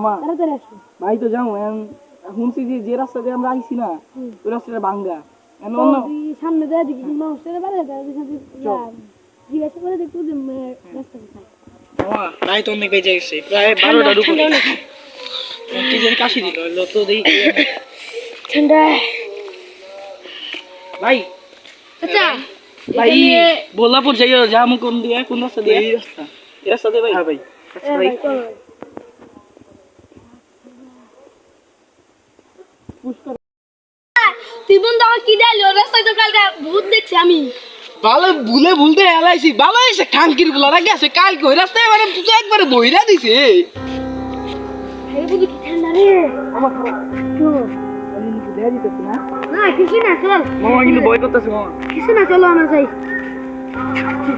মামা তাড়াতাড়ি আসো। ভাই তো যাও শুনছি যে রাস্তা দিয়ে আমরা আইছি না ওই রাস্তাটা ভাঙ্গা তো তুই সামনে দেয়া দেখি মানুষের বাড়ি জিজ্ঞাসা করে দেখবো যে রাস্তা কোথায়। মামা তাই তো অনেক বেজে গেছে প্রায় 12টার উপরে কি জানি কাশি দিল তো দেই ঠান্ডা ভাই আচ্ছা ভাই বল্লাপুর যাইও যামু কোন দিয়ে কোন রাস্তা দিয়ে এই রাস্তা দিয়ে ভাই হ্যাঁ ভাই আচ্ছা ভাই তুই বন্ধু আমার কি দেয় রাস্তায় তো কালকে ভূত দেখছি আমি ভালো ভুলতে এলাইছি ভালো এসে খানকির গুলা গেছে কালকে ওই রাস্তায় মানে তুই তো একবারে বইরা দিছে আরে বুঝি কি ঠান্ডা রে আমার আমি কি দেয়া দিতেছ না না কিছু না চল মামা কিন্তু ভয় করতেছে মামা কিছু না চলো আমরা যাই ঠিক